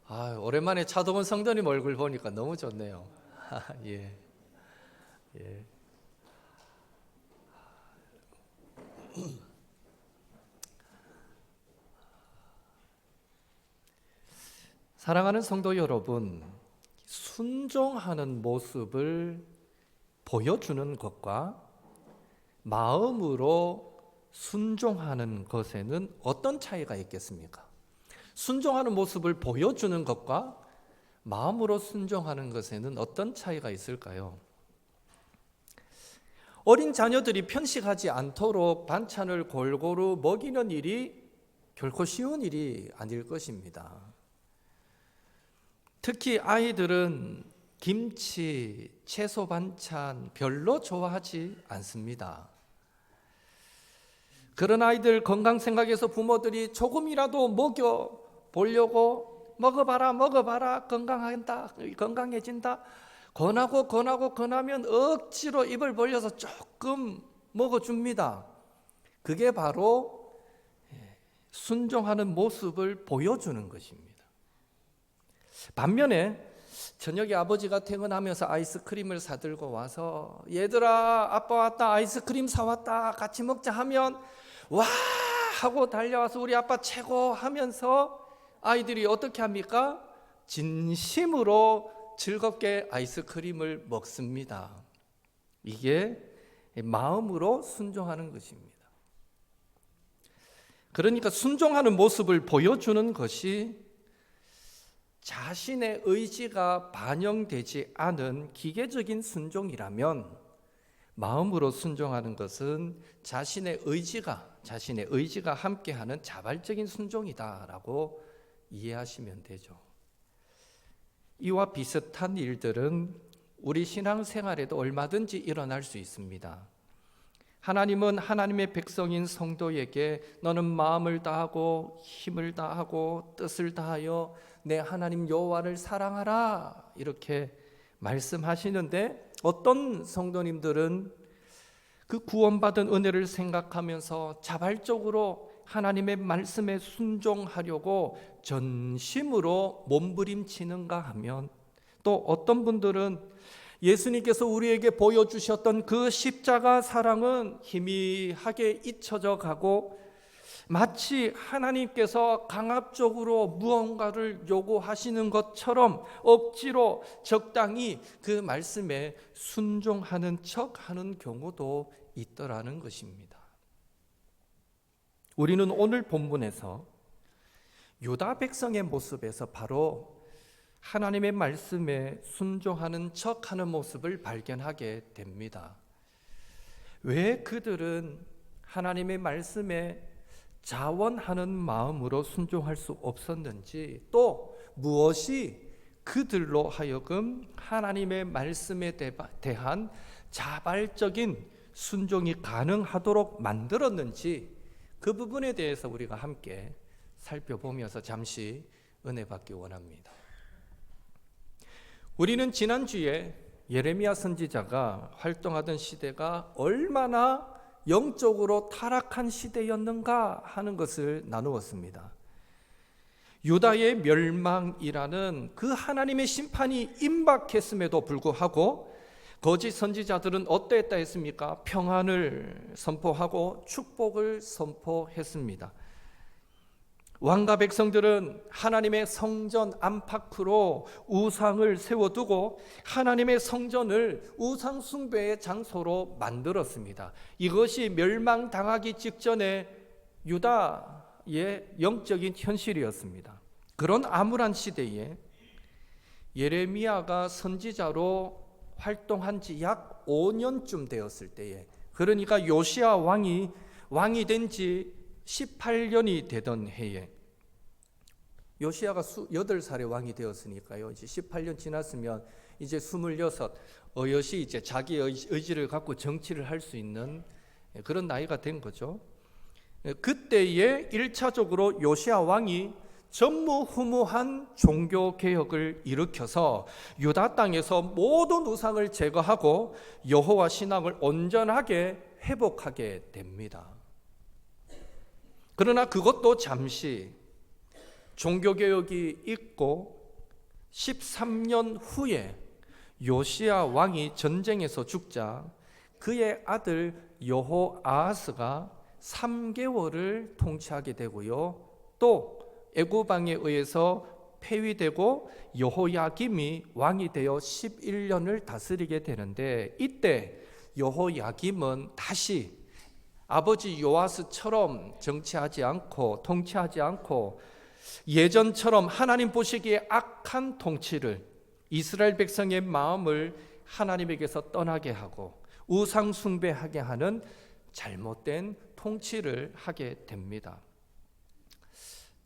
오랜만에 차동원 성도님 얼굴 보니까 너무 좋네요. 예, 예. 사랑하는 성도 여러분, 순종하는 모습을 보여주는 것과 마음으로 순종하는 것에는 어떤 차이가 있겠습니까? 순종하는 모습을 보여주는 것과 마음으로 순종하는 것에는 어떤 차이가 있을까요? 어린 자녀들이 편식하지 않도록 반찬을 골고루 먹이는 일이 결코 쉬운 일이 아닐 것입니다. 특히 아이들은 김치, 채소 반찬 별로 좋아하지 않습니다. 그런 아이들 건강 생각해서 부모들이 조금이라도 먹여보려고 먹어봐라 건강해진다 권하면 억지로 입을 벌려서 조금 먹어줍니다. 그게 바로 순종하는 모습을 보여주는 것입니다. 반면에 저녁에 아버지가 퇴근하면서 아이스크림을 사들고 와서 얘들아 아빠 왔다 아이스크림 사왔다 같이 먹자 하면 와 하고 달려와서 우리 아빠 최고 하면서 아이들이 어떻게 합니까? 진심으로 즐겁게 아이스크림을 먹습니다. 이게 마음으로 순종하는 것입니다. 그러니까 순종하는 모습을 보여주는 것이 자신의 의지가 반영되지 않은 기계적인 순종이라면 마음으로 순종하는 것은 자신의 의지가 함께하는 자발적인 순종이다라고 이해하시면 되죠. 이와 비슷한 일들은 우리 신앙생활에도 얼마든지 일어날 수 있습니다. 하나님은 하나님의 백성인 성도에게 너는 마음을 다하고 힘을 다하고 뜻을 다하여 내 하나님 여호와를 사랑하라 이렇게 말씀하시는데 어떤 성도님들은 그 구원받은 은혜를 생각하면서 자발적으로 하나님의 말씀에 순종하려고 전심으로 몸부림치는가 하면 또 어떤 분들은 예수님께서 우리에게 보여주셨던 그 십자가 사랑은 희미하게 잊혀져 가고 마치 하나님께서 강압적으로 무언가를 요구하시는 것처럼 억지로 적당히 그 말씀에 순종하는 척하는 경우도 있더라는 것입니다. 우리는 오늘 본문에서 유다 백성의 모습에서 바로 하나님의 말씀에 순종하는 척하는 모습을 발견하게 됩니다. 왜 그들은 하나님의 말씀에 자원하는 마음으로 순종할 수 없었는지, 또 무엇이 그들로 하여금 하나님의 말씀에 대한 자발적인 순종이 가능하도록 만들었는지 그 부분에 대해서 우리가 함께 살펴보면서 잠시 은혜 받기 원합니다. 우리는 지난주에 예레미야 선지자가 활동하던 시대가 얼마나 영적으로 타락한 시대였는가 하는 것을 나누었습니다. 유다의 멸망이라는 그 하나님의 심판이 임박했음에도 불구하고 거짓 선지자들은 어떠했다 했습니까? 평안을 선포하고 축복을 선포했습니다. 왕과 백성들은 하나님의 성전 안팎으로 우상을 세워두고 하나님의 성전을 우상 숭배의 장소로 만들었습니다. 이것이 멸망당하기 직전에 유다의 영적인 현실이었습니다. 그런 암울한 시대에 예레미야가 선지자로 활동한 지 약 5년쯤 되었을 때에, 그러니까 요시야 왕이 된 지 18년이 되던 해에, 요시야가 8살에 왕이 되었으니까요. 이제 18년 지났으면 이제 26, 어여시 이제 자기 의지를 갖고 정치를 할 수 있는 그런 나이가 된 거죠. 그때에 1차적으로 요시야 왕이 전무후무한 종교개혁을 일으켜서 유다 땅에서 모든 우상을 제거하고 여호와 신앙을 온전하게 회복하게 됩니다. 그러나 그것도 잠시 종교개혁이 있고 13년 후에 요시야 왕이 전쟁에서 죽자 그의 아들 여호아하스가 3개월을 통치하게 되고요. 또 애굽왕에 의해서 폐위되고 여호야김이 왕이 되어 11년을 다스리게 되는데, 이때 여호야김은 다시 아버지 요아스처럼 정치하지 않고 통치하지 않고 예전처럼 하나님 보시기에 악한 통치를, 이스라엘 백성의 마음을 하나님에게서 떠나게 하고 우상 숭배하게 하는 잘못된 통치를 하게 됩니다.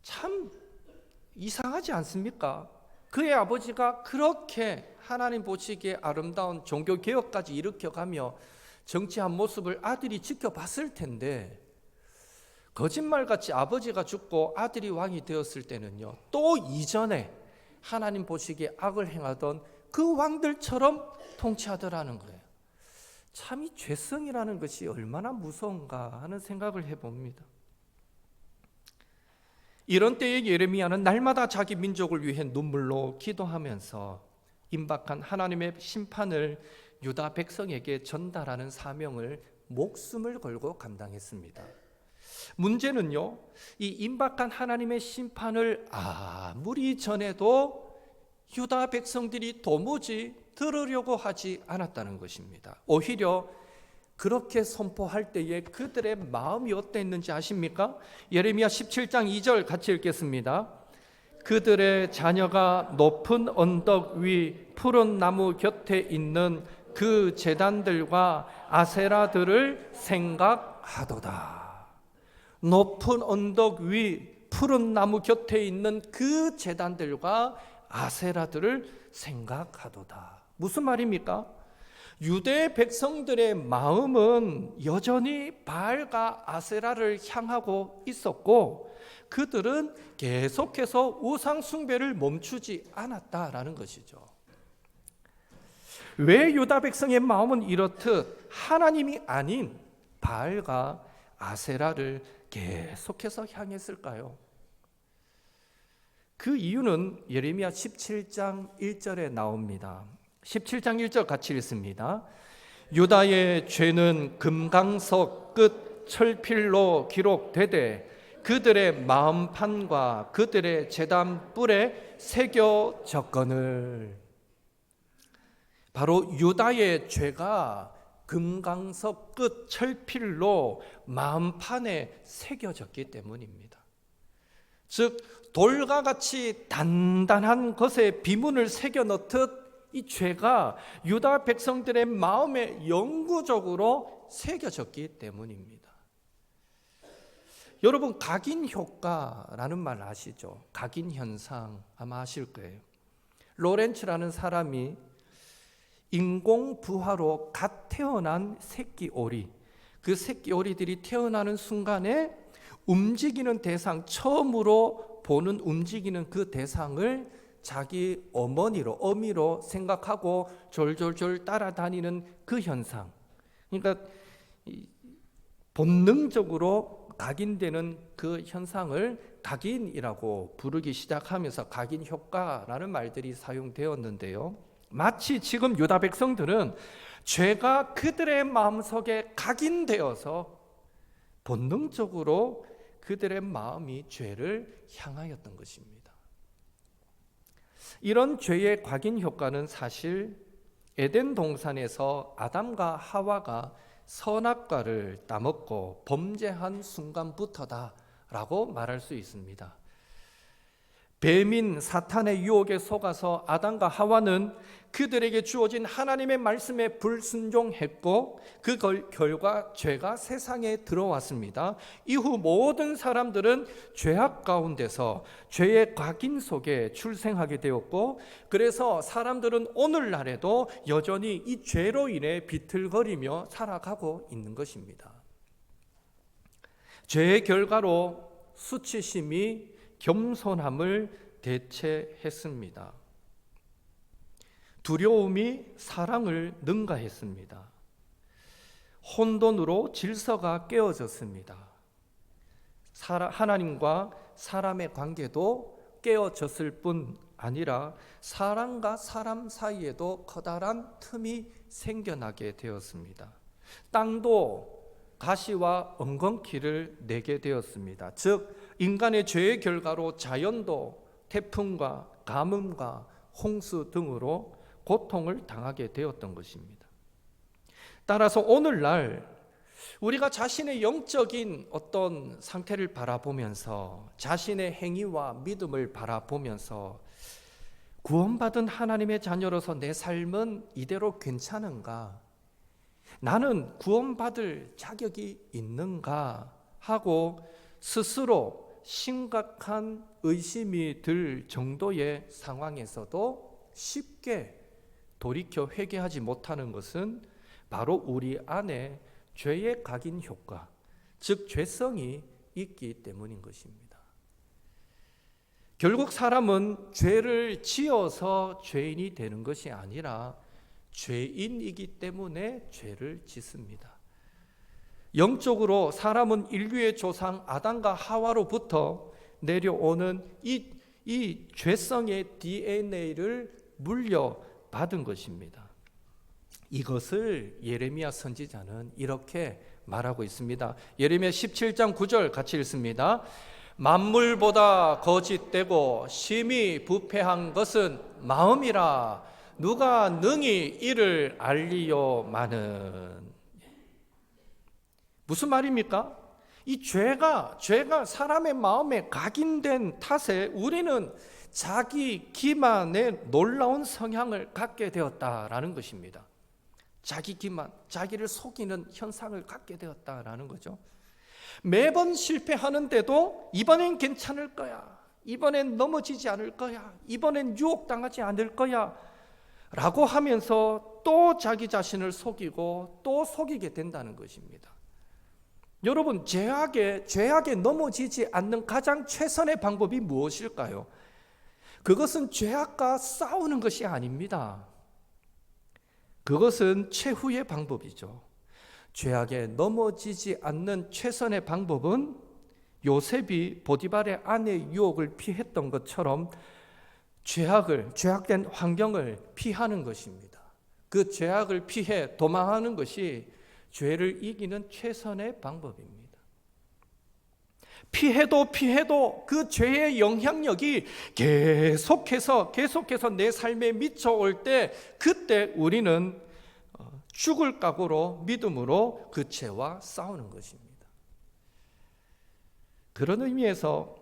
참 이상하지 않습니까? 그의 아버지가 그렇게 하나님 보시기에 아름다운 종교개혁까지 일으켜가며 정치한 모습을 아들이 지켜봤을 텐데, 거짓말같이 아버지가 죽고 아들이 왕이 되었을 때는요, 또 이전에 하나님 보시기에 악을 행하던 그 왕들처럼 통치하더라는 거예요. 참 이 죄성이라는 것이 얼마나 무서운가 하는 생각을 해봅니다. 이런 때에 예레미야는 날마다 자기 민족을 위해 눈물로 기도하면서 임박한 하나님의 심판을 유다 백성에게 전달하는 사명을 목숨을 걸고 감당했습니다. 문제는요, 이 임박한 하나님의 심판을 아무리 전해도 유다 백성들이 도무지 들으려고 하지 않았다는 것입니다. 오히려 그렇게 선포할 때에 그들의 마음이 어땠는지 아십니까? 예레미야 17장 2절 같이 읽겠습니다. 그들의 자녀가 높은 언덕 위 푸른 나무 곁에 있는 그 제단들과 아세라들을 생각하도다. 높은 언덕 위 푸른 나무 곁에 있는 그 제단들과 아세라들을 생각하도다. 무슨 말입니까? 유대 백성들의 마음은 여전히 바알과 아세라를 향하고 있었고, 그들은 계속해서 우상 숭배를 멈추지 않았다라는 것이죠. 왜 유다 백성의 마음은 이렇듯 하나님이 아닌 바알과 아세라를 계속해서 향했을까요? 그 이유는 예레미야 17장 1절에 나옵니다. 17장 1절 같이 읽습니다. 유다의 죄는 금강석 끝 철필로 기록되되 그들의 마음판과 그들의 제단 뿔에 새겨졌거늘. 바로 유다의 죄가 금강석 끝 철필로 마음판에 새겨졌기 때문입니다. 즉 돌과 같이 단단한 것에 비문을 새겨 넣듯 이 죄가 유다 백성들의 마음에 영구적으로 새겨졌기 때문입니다. 여러분, 각인 효과라는 말 아시죠? 각인 현상 아마 아실 거예요. 로렌츠라는 사람이 인공 부화로 갓 태어난 새끼 오리, 그 새끼 오리들이 태어나는 순간에 움직이는 대상, 처음으로 보는 움직이는 그 대상을 자기 어미로 생각하고 졸졸졸 따라다니는 그 현상, 그러니까 본능적으로 각인되는 그 현상을 각인이라고 부르기 시작하면서 각인 효과라는 말들이 사용되었는데요, 마치 지금 유다 백성들은 죄가 그들의 마음속에 각인되어서 본능적으로 그들의 마음이 죄를 향하였던 것입니다. 이런 죄의 각인 효과는 사실 에덴 동산에서 아담과 하와가 선악과를 따먹고 범죄한 순간부터다라고 말할 수 있습니다. 뱀인 사탄의 유혹에 속아서 아담과 하와는 그들에게 주어진 하나님의 말씀에 불순종했고, 그 결과 죄가 세상에 들어왔습니다. 이후 모든 사람들은 죄악 가운데서 죄의 각인 속에 출생하게 되었고, 그래서 사람들은 오늘날에도 여전히 이 죄로 인해 비틀거리며 살아가고 있는 것입니다. 죄의 결과로 수치심이 겸손함을 대체했습니다. 두려움이 사랑을 능가했습니다. 혼돈으로 질서가 깨어졌습니다. 하나님과 사람의 관계도 깨어졌을 뿐 아니라 사람과 사람 사이에도 커다란 틈이 생겨나게 되었습니다. 땅도 가시와 엉겅퀴를 내게 되었습니다. 즉 인간의 죄의 결과로 자연도 태풍과 가뭄과 홍수 등으로 고통을 당하게 되었던 것입니다. 따라서 오늘날 우리가 자신의 영적인 어떤 상태를 바라보면서 자신의 행위와 믿음을 바라보면서 구원받은 하나님의 자녀로서 내 삶은 이대로 괜찮은가? 나는 구원받을 자격이 있는가? 하고 스스로 심각한 의심이 들 정도의 상황에서도 쉽게 돌이켜 회개하지 못하는 것은 바로 우리 안에 죄의 각인 효과, 즉 죄성이 있기 때문인 것입니다. 결국 사람은 죄를 지어서 죄인이 되는 것이 아니라 죄인이기 때문에 죄를 짓습니다. 영적으로 사람은 인류의 조상 아담과 하와로부터 내려오는 이 죄성의 DNA를 물려받은 것입니다. 이것을 예레미야 선지자는 이렇게 말하고 있습니다. 예레미야 17장 9절 같이 읽습니다. 만물보다 거짓되고 심히 부패한 것은 마음이라 누가 능히 이를 알리요마는. 무슨 말입니까? 이 죄가 사람의 마음에 각인된 탓에 우리는 자기 기만의 놀라운 성향을 갖게 되었다라는 것입니다. 자기 기만, 자기를 속이는 현상을 갖게 되었다라는 거죠. 매번 실패하는데도 이번엔 괜찮을 거야, 이번엔 넘어지지 않을 거야, 이번엔 유혹당하지 않을 거야 라고 하면서 또 자기 자신을 속이고 또 속이게 된다는 것입니다. 여러분, 죄악에 넘어지지 않는 가장 최선의 방법이 무엇일까요? 그것은 죄악과 싸우는 것이 아닙니다. 그것은 최후의 방법이죠. 죄악에 넘어지지 않는 최선의 방법은 요셉이 보디발의 아내의 유혹을 피했던 것처럼 죄악된 환경을 피하는 것입니다. 그 죄악을 피해 도망하는 것이 죄를 이기는 최선의 방법입니다. 피해도 그 죄의 영향력이 계속해서 내 삶에 미쳐올 때, 그때 우리는 죽을 각오로 믿음으로 그 죄와 싸우는 것입니다. 그런 의미에서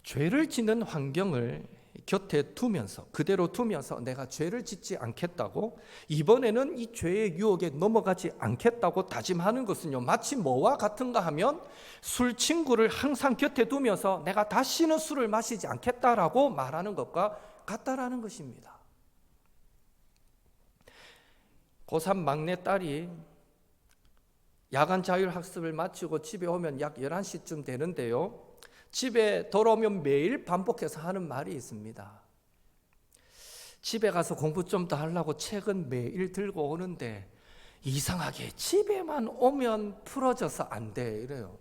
죄를 짓는 환경을 곁에 두면서, 그대로 두면서 내가 죄를 짓지 않겠다고, 이번에는 이 죄의 유혹에 넘어가지 않겠다고 다짐하는 것은요, 마치 뭐와 같은가 하면 술 친구를 항상 곁에 두면서 내가 다시는 술을 마시지 않겠다라고 말하는 것과 같다라는 것입니다. 고3 막내딸이 야간 자율학습을 마치고 집에 오면 약 11시쯤 되는데요, 집에 돌아오면 매일 반복해서 하는 말이 있습니다. 집에 가서 공부 좀 더 하려고 책은 매일 들고 오는데 이상하게 집에만 오면 풀어져서 안 돼, 이래요.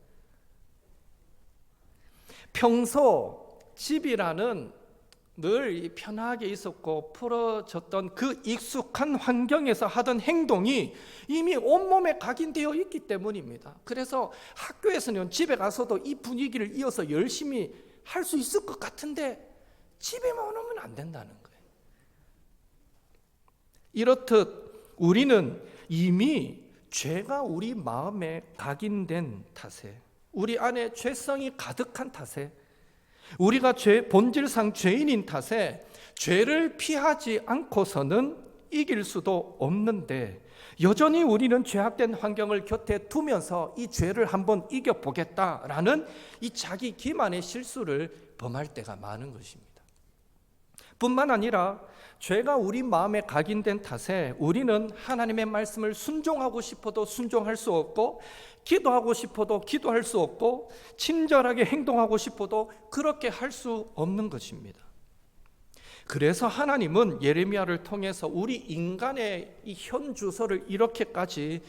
평소 집이라는 늘 편하게 있었고 풀어졌던 그 익숙한 환경에서 하던 행동이 이미 온몸에 각인되어 있기 때문입니다. 그래서 학교에서는 집에 가서도 이 분위기를 이어서 열심히 할 수 있을 것 같은데 집에만 오면 안 된다는 거예요. 이렇듯 우리는 이미 죄가 우리 마음에 각인된 탓에, 우리 안에 죄성이 가득한 탓에, 우리가 본질상 죄인인 탓에 죄를 피하지 않고서는 이길 수도 없는데, 여전히 우리는 죄악된 환경을 곁에 두면서 이 죄를 한번 이겨보겠다라는 이 자기 기만의 실수를 범할 때가 많은 것입니다. 뿐만 아니라 죄가 우리 마음에 각인된 탓에 우리는 하나님의 말씀을 순종하고 싶어도 순종할 수 없고, 기도하고 싶어도 기도할 수 없고, 친절하게 행동하고 싶어도 그렇게 할 수 없는 것입니다. 그래서 하나님은 예레미야를 통해서 우리 인간의 이 현주소를 이렇게까지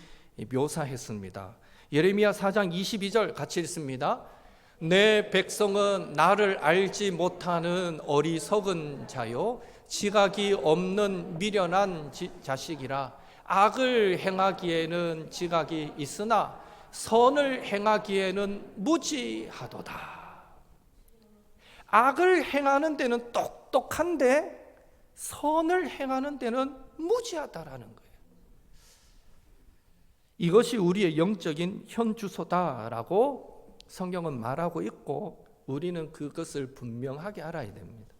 묘사했습니다. 예레미야 4장 22절 같이 읽습니다. 내 백성은 나를 알지 못하는 어리석은 자요 지각이 없는 미련한 자식이라. 악을 행하기에는 지각이 있으나 선을 행하기에는 무지하도다. 악을 행하는 데는 똑똑한데 선을 행하는 데는 무지하다라는 거예요. 이것이 우리의 영적인 현주소다라고 성경은 말하고 있고 우리는 그것을 분명하게 알아야 됩니다.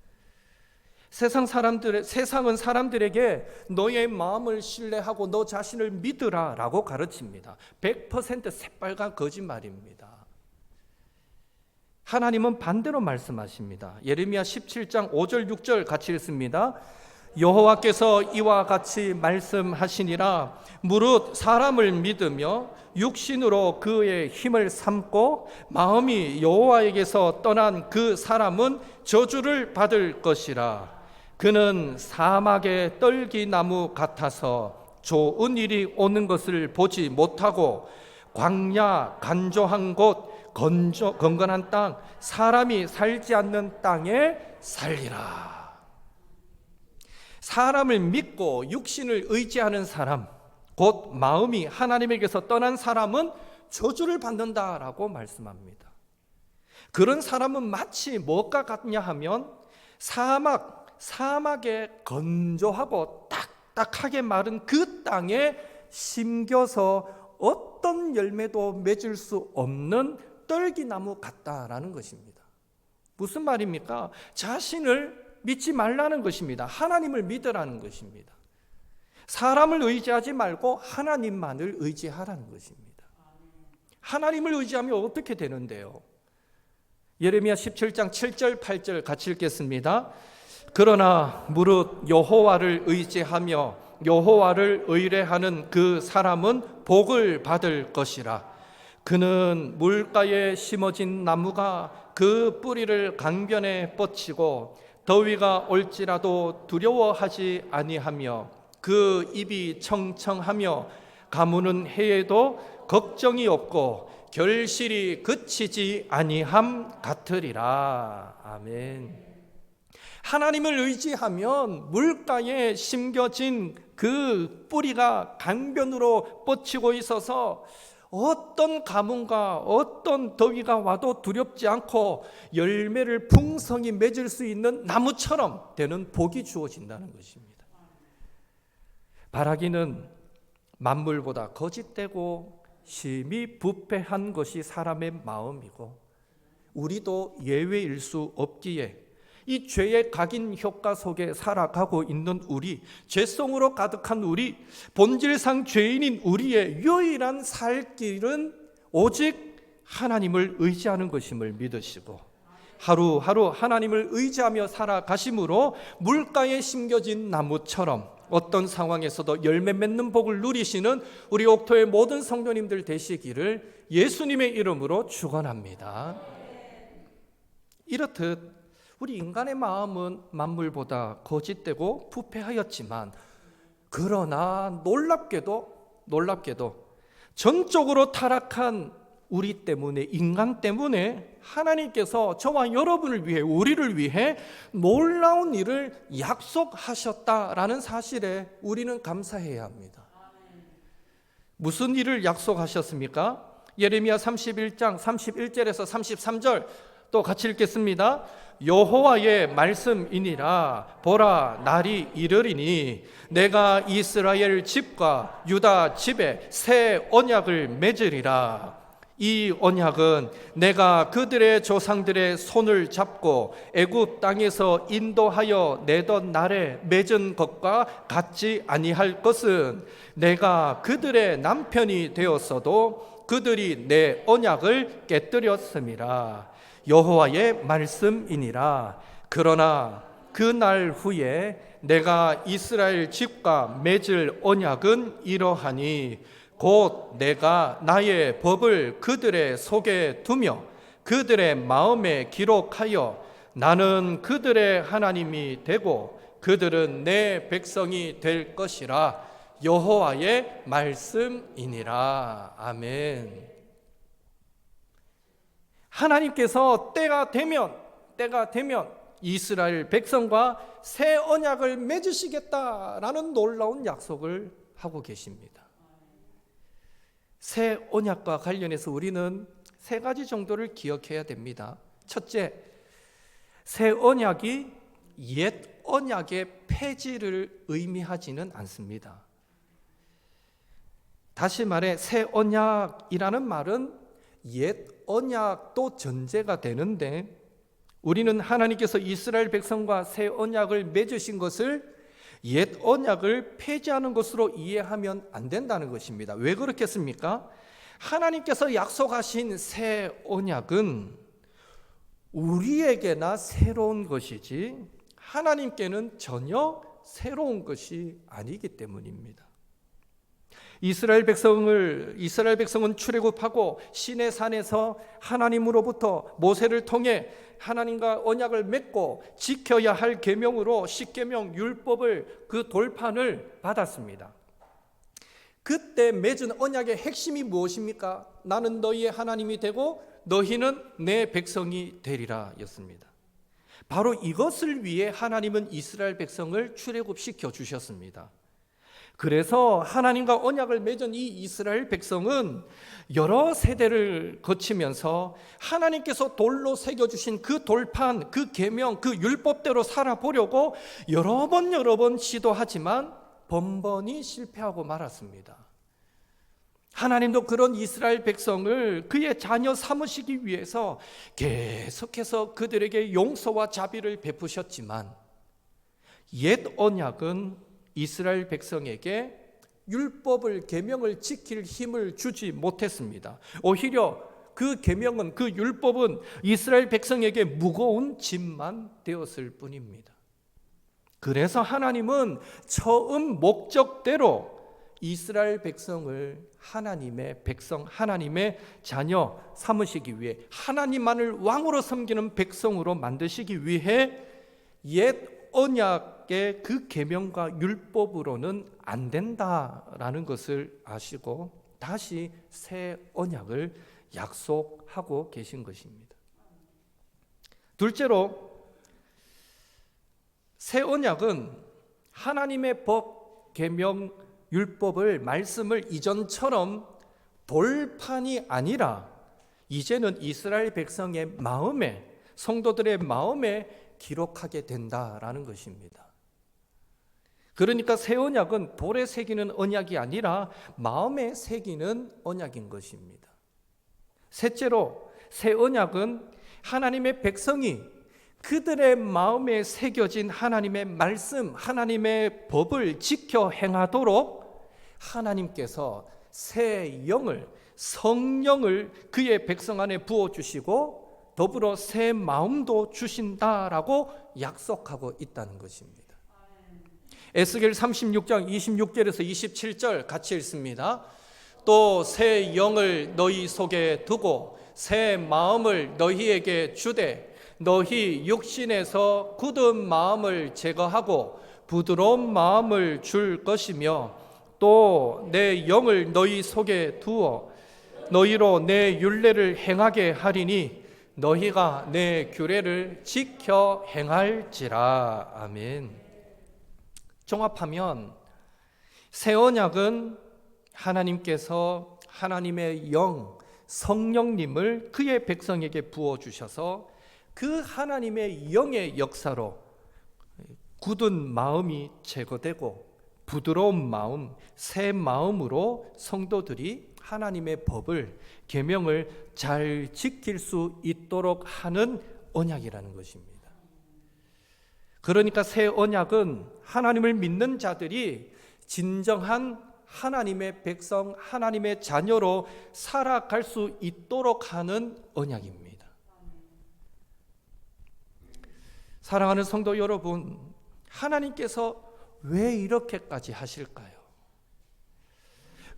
세상은 사람들에게 너의 마음을 신뢰하고 너 자신을 믿으라라고 가르칩니다. 100% 새빨간 거짓말입니다. 하나님은 반대로 말씀하십니다. 예레미야 17장 5절 6절 같이 읽습니다. 여호와께서 이와 같이 말씀하시니라. 무릇 사람을 믿으며 육신으로 그의 힘을 삼고 마음이 여호와에게서 떠난 그 사람은 저주를 받을 것이라. 그는 사막의 떨기나무 같아서 좋은 일이 오는 것을 보지 못하고 광야 간조한 곳 건건한 땅 사람이 살지 않는 땅에 살리라. 사람을 믿고 육신을 의지하는 사람, 곧 마음이 하나님에게서 떠난 사람은 저주를 받는다라고 말씀합니다. 그런 사람은 마치 뭐가 같냐 하면 사막에 건조하고 딱딱하게 마른 그 땅에 심겨서 어떤 열매도 맺을 수 없는 떨기나무 같다라는 것입니다. 무슨 말입니까? 자신을 믿지 말라는 것입니다. 하나님을 믿으라는 것입니다. 사람을 의지하지 말고 하나님만을 의지하라는 것입니다. 하나님을 의지하면 어떻게 되는데요? 예레미야 17장 7절 8절 같이 읽겠습니다. 그러나 무릇 여호와를 의지하며 여호와를 의뢰하는 그 사람은 복을 받을 것이라. 그는 물가에 심어진 나무가 그 뿌리를 강변에 뻗치고 더위가 올지라도 두려워하지 아니하며 그 입이 청청하며 가무는 해에도 걱정이 없고 결실이 그치지 아니함 같으리라. 아멘. 하나님을 의지하면 물가에 심겨진 그 뿌리가 강변으로 뻗치고 있어서 어떤 가뭄과 어떤 더위가 와도 두렵지 않고 열매를 풍성히 맺을 수 있는 나무처럼 되는 복이 주어진다는 것입니다. 바라기는 만물보다 거짓되고 심히 부패한 것이 사람의 마음이고 우리도 예외일 수 없기에 이 죄의 각인 효과 속에 살아가고 있는 우리, 죄성으로 가득한 우리, 본질상 죄인인 우리의 유일한 살 길은 오직 하나님을 의지하는 것임을 믿으시고 하루하루 하나님을 의지하며 살아가심으로 물가에 심겨진 나무처럼 어떤 상황에서도 열매 맺는 복을 누리시는 우리 옥토의 모든 성도님들 되시기를 예수님의 이름으로 축원합니다. 이렇듯 우리 인간의 마음은 만물보다 거짓되고 부패하였지만 그러나 놀랍게도 전적으로 타락한 우리 때문에 인간 때문에 하나님께서 저와 여러분을 위해 우리를 위해 놀라운 일을 약속하셨다라는 사실에 우리는 감사해야 합니다. 무슨 일을 약속하셨습니까? 예레미야 31장 31절에서 33절 또 같이 읽겠습니다. 여호와의 말씀이니라. 보라, 날이 이르리니 내가 이스라엘 집과 유다 집에 새 언약을 맺으리라. 이 언약은 내가 그들의 조상들의 손을 잡고 애굽 땅에서 인도하여 내던 날에 맺은 것과 같지 아니할 것은 내가 그들의 남편이 되었어도 그들이 내 언약을 깨뜨렸음이라. 여호와의 말씀이니라. 그러나 그 날 후에 내가 이스라엘 집과 맺을 언약은 이러하니 곧 내가 나의 법을 그들의 속에 두며 그들의 마음에 기록하여 나는 그들의 하나님이 되고 그들은 내 백성이 될 것이라. 여호와의 말씀이니라. 아멘. 하나님께서 때가 되면 이스라엘 백성과 새 언약을 맺으시겠다라는 놀라운 약속을 하고 계십니다. 새 언약과 관련해서 우리는 세 가지 정도를 기억해야 됩니다. 첫째, 새 언약이 옛 언약의 폐지를 의미하지는 않습니다. 다시 말해 새 언약이라는 말은 옛 언약도 전제가 되는데, 우리는 하나님께서 이스라엘 백성과 새 언약을 맺으신 것을 옛 언약을 폐지하는 것으로 이해하면 안 된다는 것입니다. 왜 그렇겠습니까? 하나님께서 약속하신 새 언약은 우리에게나 새로운 것이지 하나님께는 전혀 새로운 것이 아니기 때문입니다. 이스라엘 백성은 출애굽하고 시내 산에서 하나님으로부터 모세를 통해 하나님과 언약을 맺고 지켜야 할 계명으로 십계명 율법을, 그 돌판을 받았습니다. 그때 맺은 언약의 핵심이 무엇입니까? 나는 너희의 하나님이 되고 너희는 내 백성이 되리라 였습니다. 바로 이것을 위해 하나님은 이스라엘 백성을 출애굽시켜 주셨습니다. 그래서 하나님과 언약을 맺은 이 이스라엘 백성은 여러 세대를 거치면서 하나님께서 돌로 새겨주신 그 돌판, 그 계명, 그 율법대로 살아보려고 여러 번 시도하지만 번번이 실패하고 말았습니다. 하나님도 그런 이스라엘 백성을 그의 자녀 삼으시기 위해서 계속해서 그들에게 용서와 자비를 베푸셨지만 옛 언약은 이스라엘 백성에게 율법을, 계명을 지킬 힘을 주지 못했습니다. 오히려 그 계명은, 그 율법은 이스라엘 백성에게 무거운 짐만 되었을 뿐입니다. 그래서 하나님은 처음 목적대로 이스라엘 백성을 하나님의 백성, 하나님의 자녀 삼으시기 위해, 하나님만을 왕으로 섬기는 백성으로 만드시기 위해 옛 언약의 그 계명과 율법으로는 안 된다라는 것을 아시고 다시 새 언약을 약속하고 계신 것입니다. 둘째로, 새 언약은 하나님의 법, 계명, 율법을, 말씀을 이전처럼 돌판이 아니라 이제는 이스라엘 백성의 마음에, 성도들의 마음에 기록하게 된다라는 것입니다. 그러니까 새 언약은 돌에 새기는 언약이 아니라 마음에 새기는 언약인 것입니다. 셋째로, 새 언약은 하나님의 백성이 그들의 마음에 새겨진 하나님의 말씀, 하나님의 법을 지켜 행하도록 하나님께서 새 영을, 성령을 그의 백성 안에 부어주시고 더불어 새 마음도 주신다라고 약속하고 있다는 것입니다. 에스겔 36장 26절에서 27절 같이 읽습니다. 또 새 영을 너희 속에 두고 새 마음을 너희에게 주되 너희 육신에서 굳은 마음을 제거하고 부드러운 마음을 줄 것이며 또 내 영을 너희 속에 두어 너희로 내 율례를 행하게 하리니 너희가 내 규례를 지켜 행할지라. 아멘. 종합하면 새 언약은 하나님께서 하나님의 영, 성령님을 그의 백성에게 부어주셔서 그 하나님의 영의 역사로 굳은 마음이 제거되고 부드러운 마음, 새 마음으로 성도들이 하나님의 법을, 계명을 잘 지킬 수 있도록 하는 언약이라는 것입니다. 그러니까 새 언약은 하나님을 믿는 자들이 진정한 하나님의 백성, 하나님의 자녀로 살아갈 수 있도록 하는 언약입니다. 사랑하는 성도 여러분, 하나님께서 왜 이렇게까지 하실까요?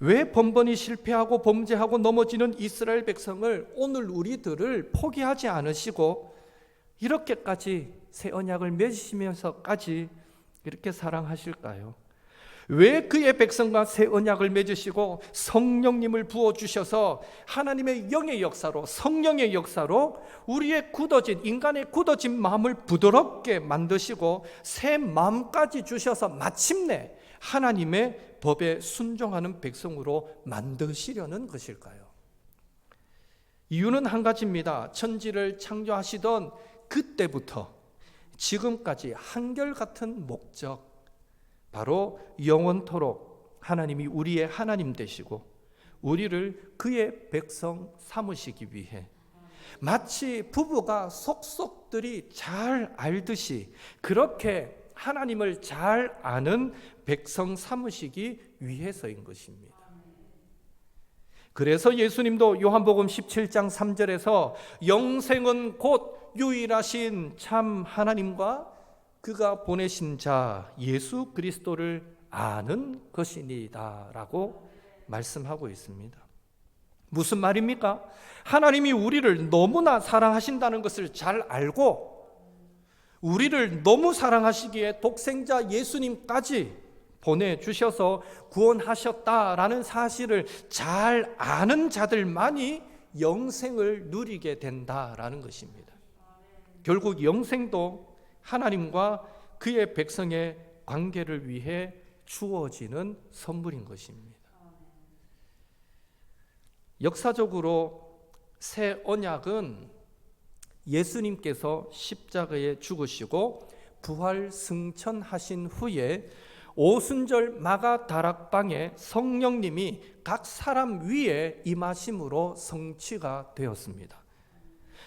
왜 번번이 실패하고 범죄하고 넘어지는 이스라엘 백성을, 오늘 우리들을 포기하지 않으시고 이렇게까지 새 언약을 맺으시면서까지 이렇게 사랑하실까요? 왜 그의 백성과 새 언약을 맺으시고 성령님을 부어주셔서 하나님의 영의 역사로, 성령의 역사로 우리의 인간의 굳어진 마음을 부드럽게 만드시고 새 마음까지 주셔서 마침내 하나님의 법에 순종하는 백성으로 만드시려는 것일까요? 이유는 한 가지입니다. 천지를 창조하시던 그때부터 지금까지 한결같은 목적, 바로 영원토록 하나님이 우리의 하나님 되시고 우리를 그의 백성 삼으시기 위해, 마치 부부가 속속들이 잘 알듯이 그렇게 하나님을 잘 아는 백성 삼으시기 위해서인 것입니다. 그래서 예수님도 요한복음 17장 3절에서 영생은 곧 유일하신 참 하나님과 그가 보내신 자 예수 그리스도를 아는 것이니이다 라고 말씀하고 있습니다. 무슨 말입니까? 하나님이 우리를 너무나 사랑하신다는 것을 잘 알고 우리를 너무 사랑하시기에 독생자 예수님까지 보내주셔서 구원하셨다라는 사실을 잘 아는 자들만이 영생을 누리게 된다라는 것입니다. 결국 영생도 하나님과 그의 백성의 관계를 위해 주어지는 선물인 것입니다. 역사적으로 새 언약은 예수님께서 십자가에 죽으시고 부활 승천하신 후에 오순절 마가 다락방에 성령님이 각 사람 위에 임하심으로 성취가 되었습니다.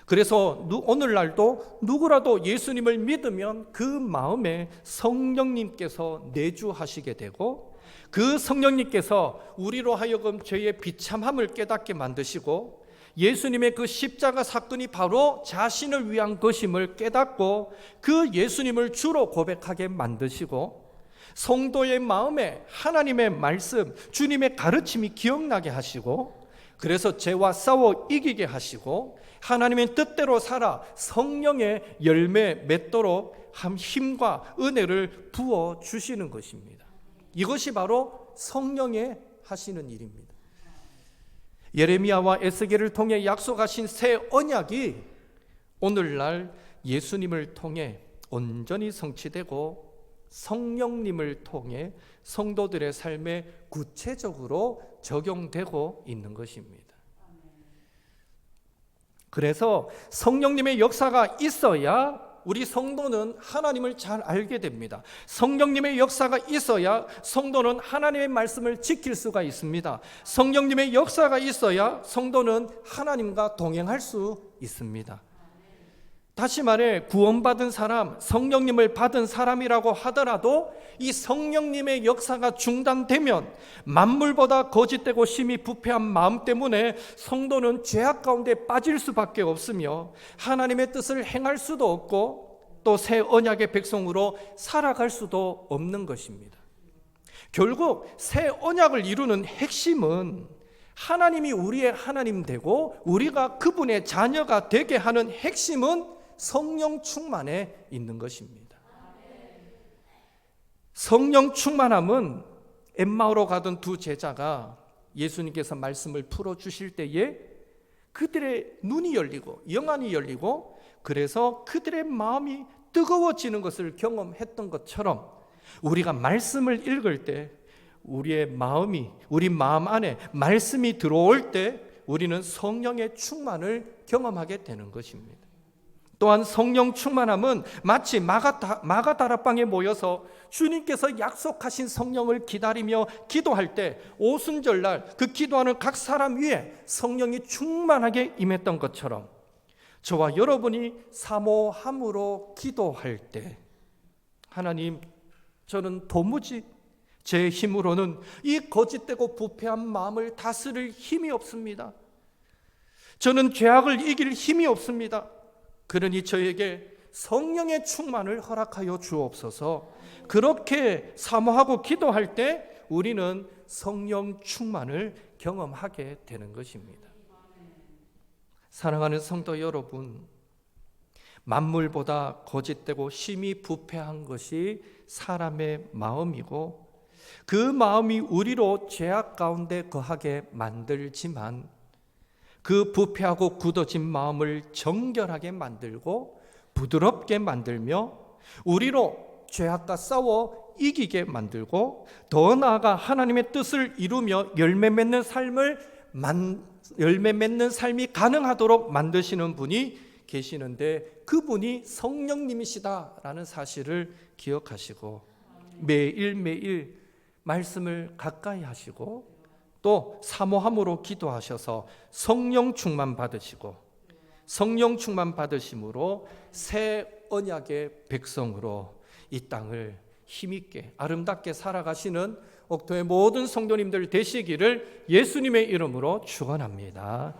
그래서 오늘날도 누구라도 예수님을 믿으면 그 마음에 성령님께서 내주하시게 되고 그 성령님께서 우리로 하여금 죄의 비참함을 깨닫게 만드시고 예수님의 그 십자가 사건이 바로 자신을 위한 것임을 깨닫고 그 예수님을 주로 고백하게 만드시고 성도의 마음에 하나님의 말씀, 주님의 가르침이 기억나게 하시고 그래서 죄와 싸워 이기게 하시고 하나님의 뜻대로 살아 성령의 열매 맺도록 힘과 은혜를 부어주시는 것입니다. 이것이 바로 성령의 하시는 일입니다. 예레미야와 에스겔을 통해 약속하신 새 언약이 오늘날 예수님을 통해 온전히 성취되고 성령님을 통해 성도들의 삶에 구체적으로 적용되고 있는 것입니다. 그래서 성령님의 역사가 있어야 우리 성도는 하나님을 잘 알게 됩니다. 성령님의 역사가 있어야 성도는 하나님의 말씀을 지킬 수가 있습니다. 성령님의 역사가 있어야 성도는 하나님과 동행할 수 있습니다. 다시 말해 구원받은 사람, 성령님을 받은 사람이라고 하더라도 이 성령님의 역사가 중단되면 만물보다 거짓되고 심히 부패한 마음 때문에 성도는 죄악 가운데 빠질 수밖에 없으며 하나님의 뜻을 행할 수도 없고 또 새 언약의 백성으로 살아갈 수도 없는 것입니다. 결국 새 언약을 이루는 핵심은 하나님이 우리의 하나님 되고 우리가 그분의 자녀가 되게 하는 핵심은 성령 충만에 있는 것입니다. 성령 충만함은 엠마오로 가던 두 제자가 예수님께서 말씀을 풀어주실 때에 그들의 눈이 열리고 영안이 열리고 그래서 그들의 마음이 뜨거워지는 것을 경험했던 것처럼 우리가 말씀을 읽을 때 우리 마음 안에 말씀이 들어올 때 우리는 성령의 충만을 경험하게 되는 것입니다. 또한 성령 충만함은 마치 마가 다락방에 모여서 주님께서 약속하신 성령을 기다리며 기도할 때 오순절날 그 기도하는 각 사람 위에 성령이 충만하게 임했던 것처럼 저와 여러분이 사모함으로 기도할 때 하나님, 저는 도무지 제 힘으로는 이 거짓되고 부패한 마음을 다스릴 힘이 없습니다. 저는 죄악을 이길 힘이 없습니다. 그러니 저에게 성령의 충만을 허락하여 주옵소서. 그렇게 사모하고 기도할 때 우리는 성령 충만을 경험하게 되는 것입니다. 사랑하는 성도 여러분, 만물보다 거짓되고 심히 부패한 것이 사람의 마음이고 그 마음이 우리로 죄악 가운데 거하게 만들지만 그 부패하고 굳어진 마음을 정결하게 만들고 부드럽게 만들며 우리로 죄악과 싸워 이기게 만들고 더 나아가 하나님의 뜻을 이루며 열매 맺는 삶이 가능하도록 만드시는 분이 계시는데 그분이 성령님이시다라는 사실을 기억하시고 매일매일 말씀을 가까이 하시고 또 사모함으로 기도하셔서 성령 충만 받으시고 성령 충만 받으심으로 새 언약의 백성으로 이 땅을 힘있게 아름답게 살아가시는 옥토의 모든 성도님들 되시기를 예수님의 이름으로 축원합니다.